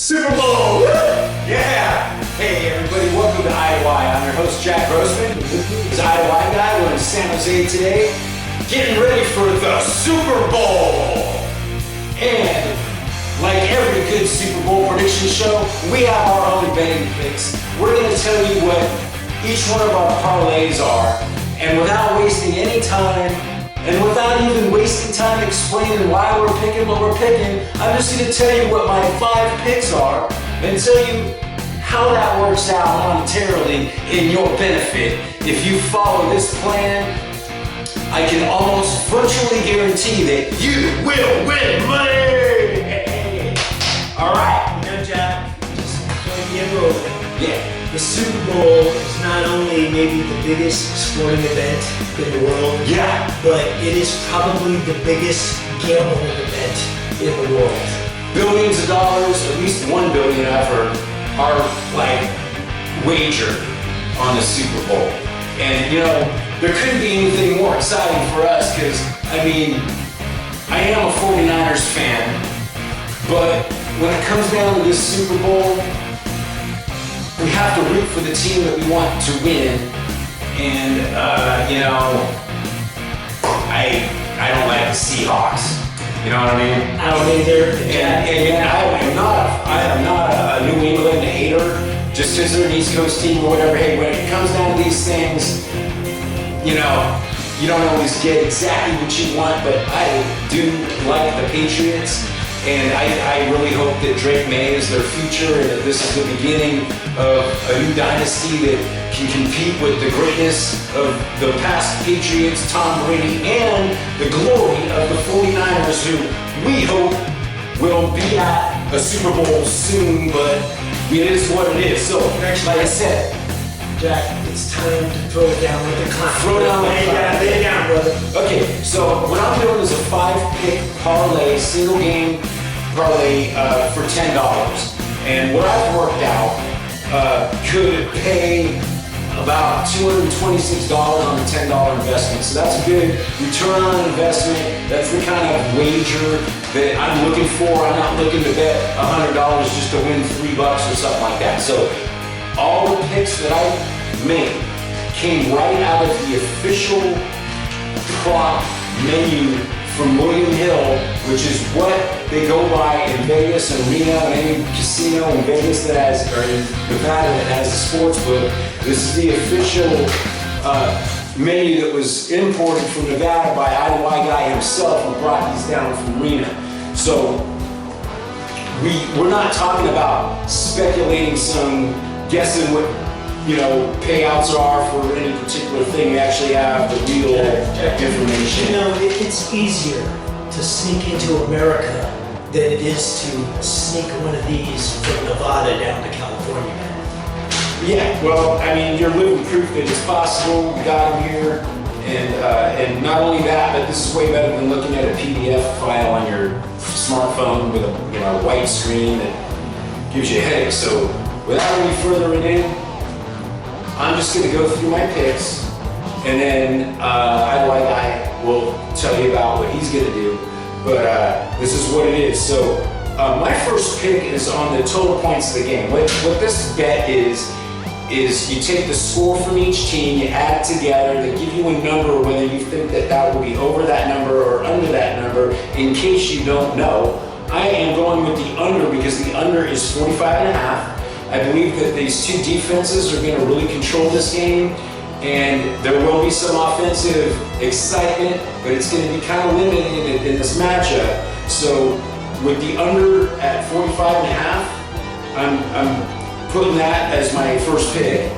Superbowl! Yeah! Hey everybody, welcome to IY. I'm your host Jack Grossman. This IY guy. We're in San Jose today, getting ready for the Super Bowl. And like every good Super Bowl prediction show, we have our own betting picks. We're going to tell you what each one of our parlays are, and without wasting any time, and without even wasting time explaining why we're picking what we're picking, I'm just going to tell you what my 5 picks are and tell you how that works out monetarily in your benefit. If you follow this plan, I can almost virtually guarantee that you will win money! Hey. All right. You know, Jack, just to get rolling. Yeah. The Super Bowl is not only maybe the biggest sporting event in the world, Yeah. but it is probably the biggest gambling event in the world. Billions of dollars, at least $1 billion I've heard, are like wagered on the Super Bowl. And you know, there couldn't be anything more exciting for us because, I mean, I am a 49ers fan, but when it comes down to this Super Bowl, we have to root for the team that we want to win. And, you know, I don't like the Seahawks. You know what I mean? I don't either. And I am not a New England hater just because they're an East Coast team or whatever. Hey, when it comes down to these things, you know, you don't always get exactly what you want, but I do like the Patriots. And I really hope that Drake May is their future and that this is the beginning of a new dynasty that can compete with the greatness of the past Patriots, Tom Brady, and the glory of the 49ers, who we hope will be at a Super Bowl soon, but it is what it is. So, like I said, Jack, it's time to throw it down with the clown. Throw down with the clown. Lay it down, brother. Okay, so what I'm doing is a 5-pick parlay, single game parlay for $10. And what I've worked out could pay about $226 on a $10 investment. So that's a good return on investment. That's the kind of wager that I'm looking for. I'm not looking to bet $100 just to win $3 or something like that. So all the picks that I made came right out of the official prop menu from William Hill, which is what they go by in Vegas and Reno and any casino in Vegas that has, or in Nevada that has a sports book. This is the official menu that was imported from Nevada by IY guy himself, who brought these down from Reno. So we're not talking about speculating guessing what, you know, payouts are for any particular thing. We actually have the real information. You know, it's easier to sneak into America than it is to sneak one of these from Nevada down to California. Yeah, well, I mean, you're living proof that it's possible. We got them here, and not only that, but this is way better than looking at a PDF file on your smartphone with a white screen that gives you a headache. So, without any further ado, I'm just going to go through my picks, and then I will tell you about what he's going to do. But this is what it is. So my first pick is on the total points of the game. What this bet is you take the score from each team, you add it together, they give you a number, whether you think that will be over that number or under that number. In case you don't know, I am going with the under because the under is 45.5. I believe that these two defenses are going to really control this game, and there will be some offensive excitement, but it's going to be kind of limited in this matchup. So with the under at 45.5, I'm putting that as my first pick,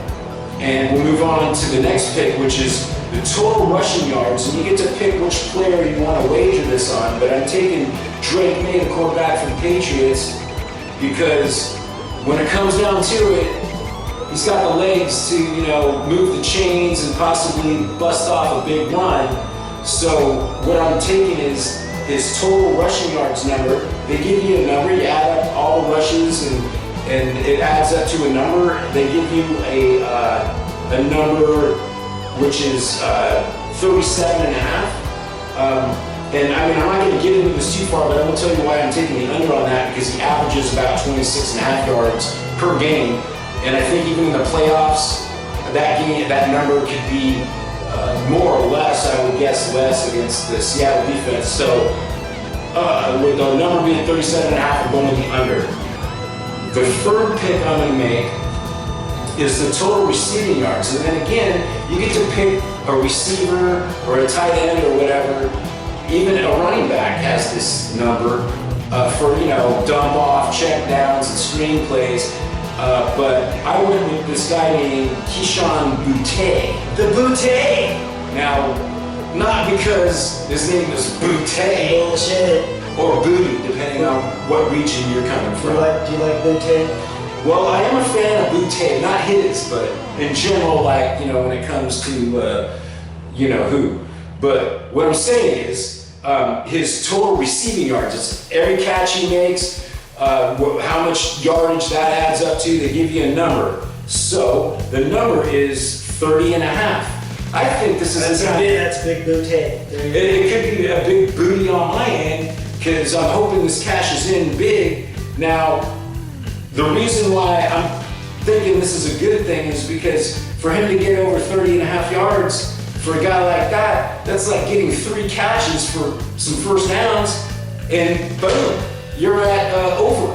and we'll move on to the next pick, which is the total rushing yards, and you get to pick which player you want to wager this on. But I'm taking Drake May, the quarterback for the Patriots, because when it comes down to it, he's got the legs to, you know, move the chains and possibly bust off a big run. So what I'm taking is his total rushing yards number. They give you a number, you add up all the rushes, and it adds up to a number. They give you a number which is 37.5. And I mean, I'm not going to get into this too far, but I will tell you why I'm taking the under on that, because he averages about 26.5 yards per game. And I think even in the playoffs, that number could be more or less, I would guess less, against the Seattle defense. So with the number being 37.5, I'm going with the under. The third pick I'm going to make is the total receiving yards. And then again, you get to pick a receiver or a tight end or whatever. Even a running back has this number for, dump off, check downs, and screen plays. But I went with this guy named Keyshawn Boutte. The Boutte! Now, not because his name is Boutte. Bullshit. Or Booty, depending on what region you're coming from. Do you like Boutte? Well, I am a fan of Boutte, not his, but in general, when it comes to, who. But what I'm saying is, his total receiving yards, it's every catch he makes, how much yardage that adds up to, they give you a number. So, the number is 30.5. I think this is That's big Boutte. It could be a big booty on my end, because I'm hoping this cashes in big. Now, the reason why I'm thinking this is a good thing is because for him to get over 30.5 yards, for a guy like that, that's like getting 3 catches for some first downs, and boom, you're at over.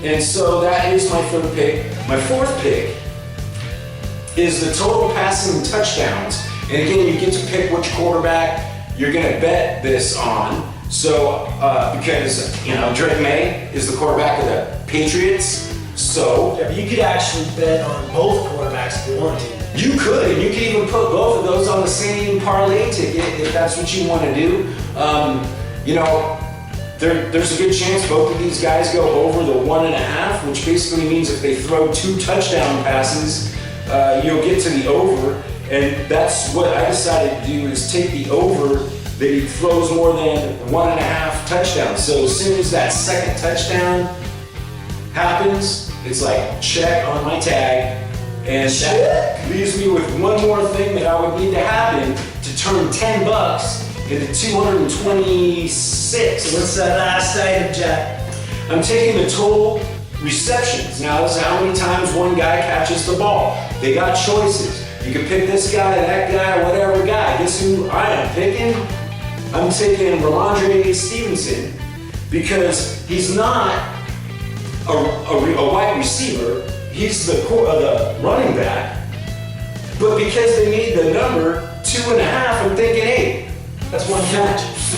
And so that is my third pick. My fourth pick is the total passing touchdowns. And again, you get to pick which quarterback you're gonna bet this on. So, because, Drake May is the quarterback of the Patriots, so. Yeah, but you could actually bet on both quarterbacks if you want to. You could, and you could even put both of those on the same parlay ticket if that's what you want to do. There's a good chance both of these guys go over the 1.5, which basically means if they throw 2 touchdown passes, you'll get to the over. And that's what I decided to do, is take the over that he throws more than 1.5 touchdowns. So as soon as that second touchdown happens, it's like check on my tag. And that leaves me with one more thing that I would need to happen to turn $10 into 226. So what's that last item, Jack? I'm taking the total receptions. Now, this is how many times one guy catches the ball. They got choices. You can pick this guy, that guy, whatever guy. Guess who I am picking? I'm taking Ramondre Stevenson, because he's not a wide receiver. He's the running back. But because they made the number 2.5, I'm thinking, hey, That's one catch. It's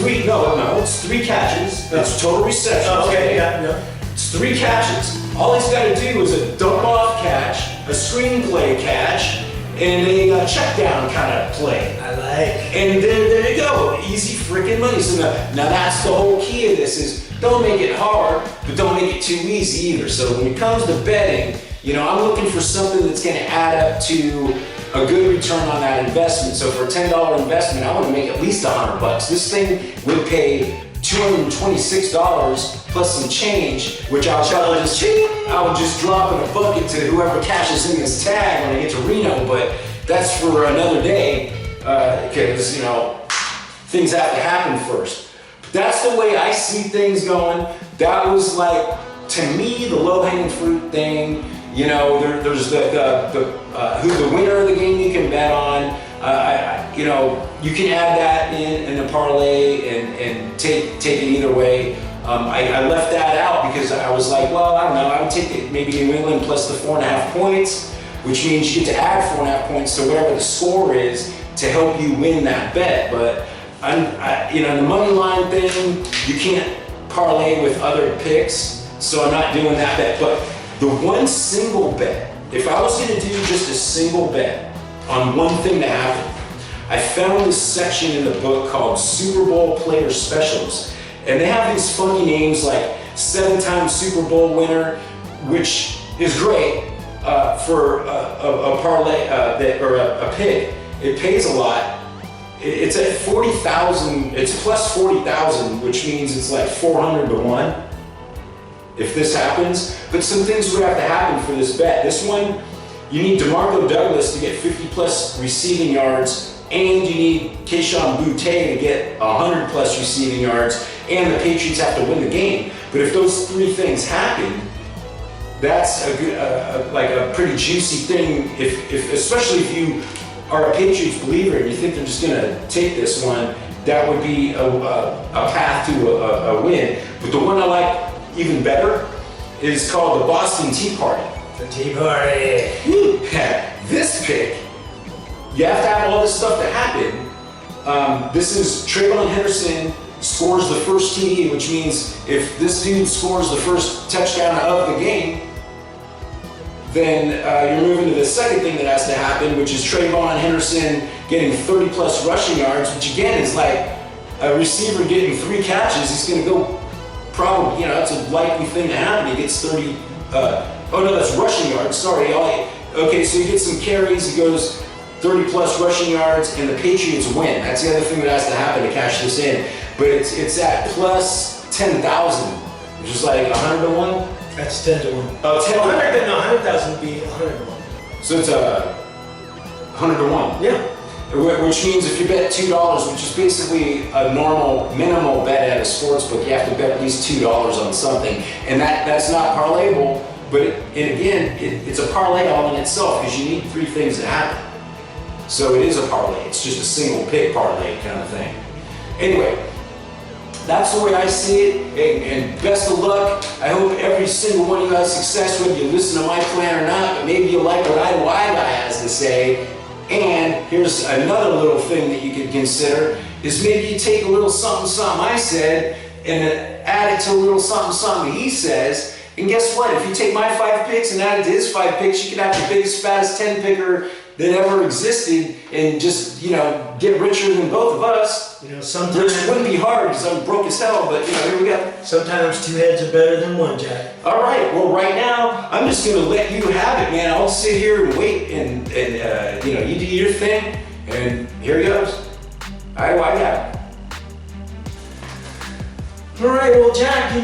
3 catches. That's total receptions. Oh, okay, yeah. It's 3 catches. All he's got to do is a dump off catch, a screenplay catch, and a check down kind of play. I like. And there you go, easy freaking money. So now that's the whole key of this, is don't make it hard, but don't make it too easy either. So when it comes to betting, I'm looking for something that's going to add up to a good return on that investment. So for a $10 investment, I want to make at least $100. This thing would pay $226 plus some change, which I would just drop in a bucket to whoever cashes in this tag when I get to Reno. But that's for another day, because things have to happen first. But that's the way I see things going. That was to me, the low-hanging fruit thing. There's who the winner of the game you can bet on. You can add that in a parlay and take it either way. I left that out because I was like, well, I don't know. I would take maybe New England plus the 4.5 points, which means you get to add 4.5 points to whatever the score is to help you win that bet. But the money line thing, you can't parlay with other picks, so I'm not doing that bet. But the one single bet, if I was going to do just a single bet on one thing to happen, I found this section in the book called Super Bowl Player Specials. And they have these funny names like 7-time Super Bowl winner, which is great for a parlay or a pick. It pays a lot. It's at 40,000, it's plus 40,000, which means it's like 400 to 1. If this happens, but some things would have to happen for this bet. This one, you need DeMarco Douglas to get 50 plus receiving yards and you need Keyshawn Boutte to get 100 plus receiving yards, and the Patriots have to win the game. But if those three things happen, that's a good, like a pretty juicy thing. If especially if you are a Patriots believer and you think they're just gonna take this one, that would be a path to a win. But the one I like even better is called the Boston Tea Party. The Tea Party. This pick, you have to have all this stuff to happen. This is Trayvon Henderson scores the first TD, which means if this dude scores the first touchdown of the game, then you're moving to the second thing that has to happen, which is Trayvon Henderson getting 30 plus rushing yards, which again is like a receiver getting 3 catches. He's going to go probably, that's a likely thing to happen. He gets 30, oh no, that's rushing yards, sorry. Okay, so he gets some carries, he goes 30 plus rushing yards, and the Patriots win. That's the other thing that has to happen to cash this in. But it's at plus 10,000, which is like 100 to 1. That's 10 to 1. Oh, 10 to 1. 100,000 would be 100 to 1. So it's 100 to 1. Yeah. Which means if you bet $2, which is basically a normal minimal bet at a sports book, you have to bet at least $2 on something. And that's not parlayable, but it's a parlay all in itself because you need 3 things to happen. So it is a parlay. It's just a single pick parlay kind of thing. Anyway, that's the way I see it, and best of luck. I hope every single one of you has success, whether you listen to my plan or not, but maybe you like what I guy has to say. And here's another little thing that you could consider, is maybe you take a little something I said and add it to a little something he says, and guess what? If you take my 5 picks and add it to his 5 picks, you could have the biggest, fattest 10 picker that ever existed and just, get richer than both of us. Sometimes Which wouldn't be hard because I'm broke as hell, but here we go. Sometimes 2 heads are better than 1, Jack. All right, well right now, I'm just gonna let you have it, man. I'll sit here and wait and you do your thing, and here it goes. I got it. All right, well, Jack,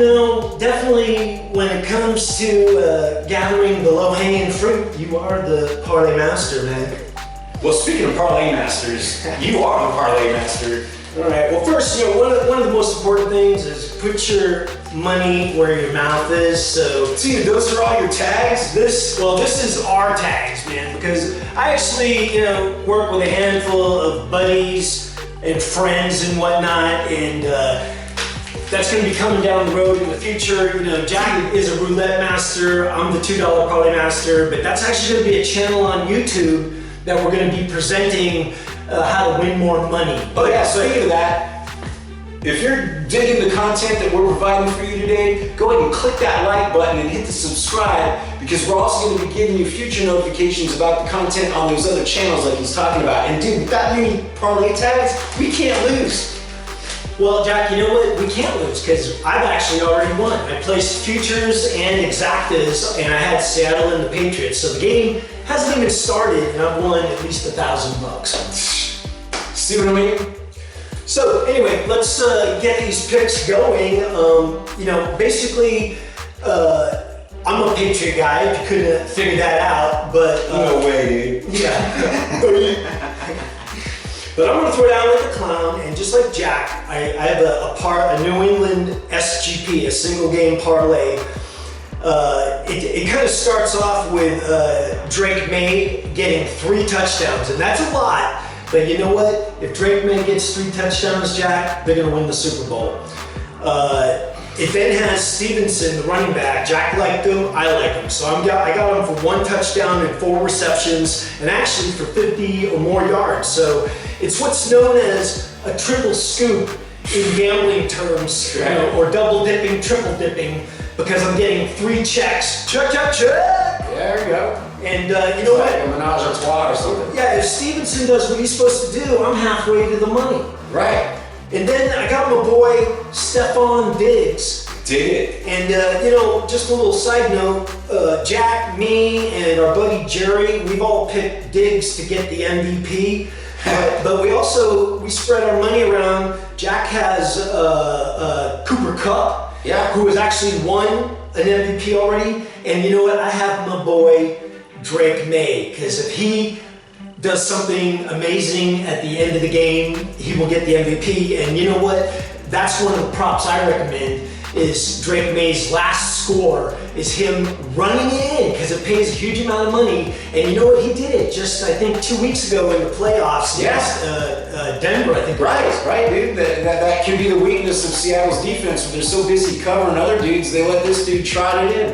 definitely when it comes to gathering the low-hanging fruit, you are the Parlay Master, man. Well, speaking of Parlay Masters, you are the Parlay Master. All right, well, first, one of the most important things is put your money where your mouth is. So, see, those are all your tags? This is our tags, man, because I actually, work with a handful of buddies and friends and whatnot, and that's going to be coming down the road in the future. Jack is a roulette master. I'm the $2 Parlay Master, but that's actually going to be a channel on YouTube that we're going to be presenting how to win more money. Oh yeah, speaking of that, if you're digging the content that we're providing for you today, go ahead and click that like button and hit the subscribe, because we're also going to be giving you future notifications about the content on those other channels like he's talking about. And dude, with that many parlay tags, we can't lose. Well, Jack, you know what? We can't lose because I've actually already won. I placed futures and exactas, and I had Seattle and the Patriots. So the game hasn't even started, and I've won at least $1,000. See what I mean? So anyway, let's get these picks going. Basically, I'm a Patriot guy. If you couldn't figure that out, but no way, dude. Yeah. But I'm going to throw down like a clown, and just like Jack, I have a New England SGP, a single game parlay. It kind of starts off with Drake May getting 3 touchdowns, and that's a lot. But you know what? If Drake May gets 3 touchdowns, Jack, they're going to win the Super Bowl. It then has Stevenson, the running back. Jack liked him, I like him. So I got him for 1 touchdown and 4 receptions, and actually for 50 or more yards. So it's what's known as a triple scoop in gambling terms, or double dipping, triple dipping, because I'm getting 3 checks. Check, check, check. There you go. And you know what? Like a menage a trois or something. Yeah, if Stevenson does what he's supposed to do, I'm halfway to the money. Right. And then I got my boy Stephon Diggs. Dig it. And just a little side note, Jack, me, and our buddy Jerry, we've all picked Diggs to get the MVP. But we spread our money around. Jack has Cooper Kupp, who has actually won an MVP already. And you know what? I have my boy Drake May, because if he does something amazing at the end of the game, he will get the MVP. And you know what? That's one of the props I recommend is Drake May's last score is him running it in because it pays a huge amount of money. And you know what? He did it just, I think, 2 weeks ago in the playoffs against Denver, I think. Right, dude. That could be the weakness of Seattle's defense. When they're so busy covering other dudes, they let this dude trot it in.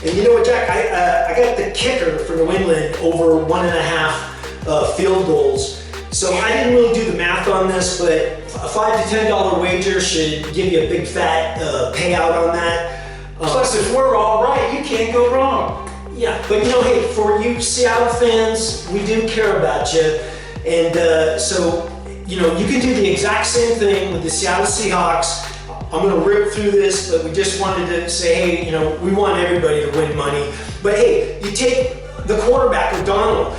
And you know what, Jack? I got the kicker for New England over 1.5 field goals. So I didn't really do the math on this, but a $5 to $10 wager should give you a big fat payout on that. Plus, if we're all right, you can't go wrong. Yeah, but you know, hey, for you Seattle fans, we do care about you. And so, you know, you can do the exact same thing with the Seattle Seahawks. I'm going to rip through this, but we just wanted to say, hey, you know, we want everybody to win money. But hey, you take the quarterback, O'Donnell,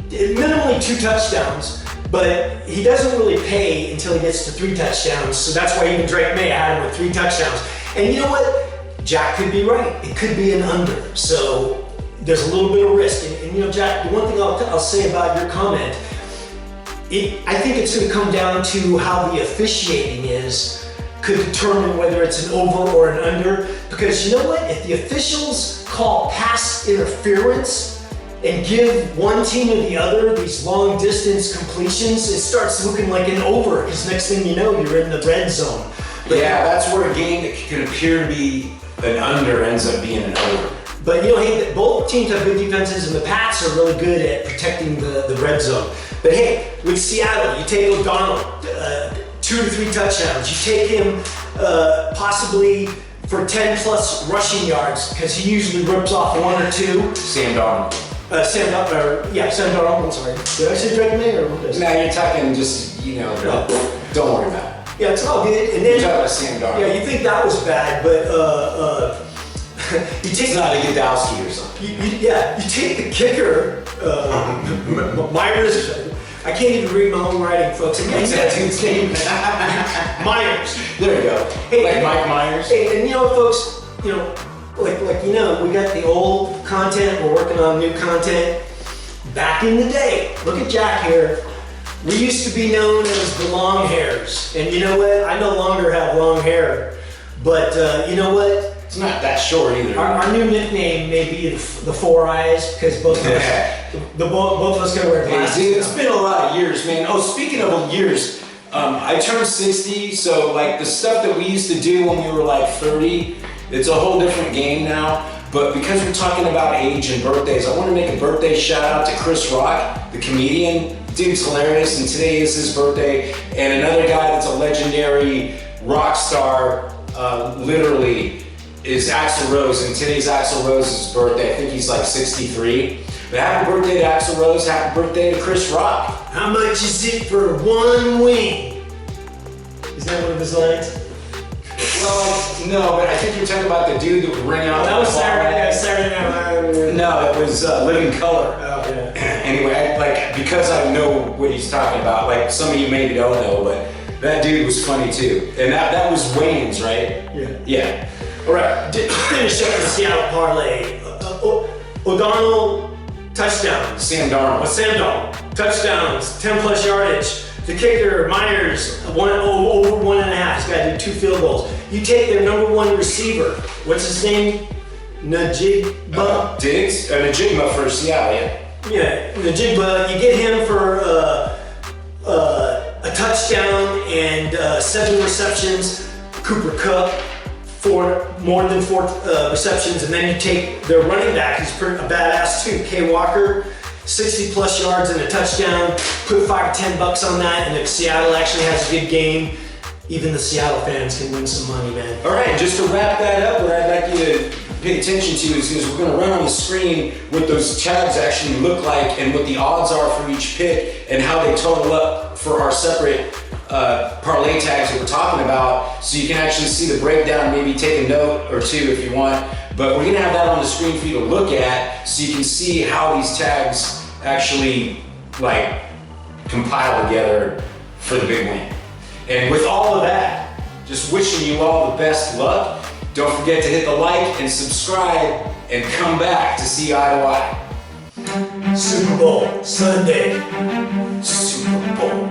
minimally 2 touchdowns, but he doesn't really pay until he gets to 3 touchdowns. So that's why even Drake May had him with 3 touchdowns. And you know what? Jack could be right. It could be an under. So there's a little bit of risk. And you know, Jack, the one thing I'll say about your comment, I think it's going to come down to how the officiating is, could determine whether it's an over or an under. Because you know what? If the officials call pass interference and give one team or the other these long distance completions, it starts looking like an over, because next thing you know, you're in the red zone. But yeah, that's where a game that could appear to be an under ends up being an over. But you know, hey, both teams have good defenses, and the Pats are really good at protecting the red zone. But hey, with Seattle, you take O'Donnell, 2 to 3 touchdowns. You take him possibly for 10 plus rushing yards, because he usually rips off 1 or 2. Sam Darnold. Sam Darnold, I'm sorry. Did I say Drake May or what is it? No, you're talking just, you know, don't worry about it. Yeah, it's all good. And then, You're talking about Sam Darnold. yeah, you think that was bad, but you take It's not a Godowski or something. you take the kicker, Myers. I can't even read my own writing, folks. What's that dude's name? Myers. There you go. Hey, like Mike Myers. Hey, and you know, folks, you know, like you know, we got the old content. We're working on new content. Back in the day, look at Jack here. We used to be known as the long hairs, and you know what? I no longer have long hair, but you know what? It's not that short either. Our new nickname may be the 4 eyes, because both of us, both of us can wear glasses. Hey, dude, it's been a lot of years, man. Oh, speaking of years, I turned 60, so like the stuff that we used to do when we were like 30, it's a whole different game now. But because we're talking about age and birthdays, I want to make a birthday shout out to Chris Rock, the comedian. Dude's hilarious, and today is his birthday. And another guy that's a legendary rock star, literally, is Axl Rose, and today's Axl Rose's birthday. I think he's like 63. But happy birthday to Axl Rose, happy birthday to Chris Rock. How much is it for 1 wing? Is that one of his lines? Well, no, but I think you're talking about the dude that would ring out. That was Saturday Night. No, it was Living Color. Oh, yeah. Anyway, like, because I know what he's talking about, like some of you maybe don't know, but that dude was funny too. And that was Wayne's, right? Yeah. Yeah. All right, finish up the Seattle parlay. O'Donnell, touchdowns. Sam Darnold. Sam Darnold, touchdowns, 10 plus yardage. The kicker, Myers, over 1.5. He's got to do 2 field goals. You take their number 1 receiver. What's his name? Najigba? Diggs? Najigba for Seattle, yeah. Yeah, Najigba. You get him for a touchdown and 7 receptions. Cooper Kupp for more than 4 receptions. And then you take their running back, who's a badass too, Kay Walker. 60 plus yards and a touchdown. Put $5 to $10 on that, and if Seattle actually has a good game, even the Seattle fans can win some money, man. All right, just to wrap that up, what I'd like you to pay attention to is we're going to run on the screen what those tags actually look like and what the odds are for each pick and how they total up for our separate parlay tags that we're talking about, so you can actually see the breakdown, maybe take a note or 2 if you want. But we're gonna have that on the screen for you to look at, so you can see how these tags actually like compile together for the big win. And with all of that, just wishing you all the best luck. Don't forget to hit the like and subscribe and come back to see eye to eye. Super Bowl Sunday. Super Bowl.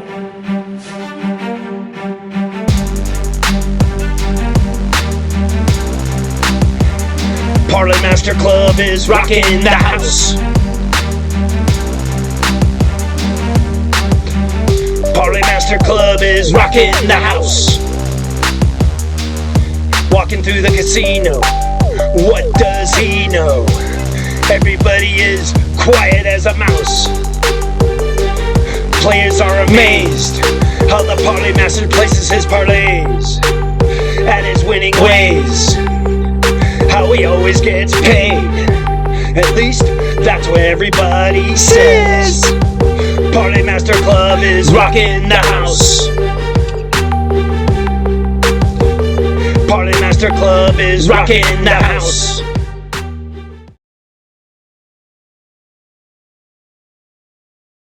Parlay Master Club is rocking the house. Parlay Master Club is rocking the house. Walking through the casino, what does he know? Everybody is quiet as a mouse. Players are amazed how the Parlay Master places his parlays at his winning ways. How he always gets paid, at least that's what everybody says. Parlay Master Club is rocking the house. Parlay Master Club is rocking the house.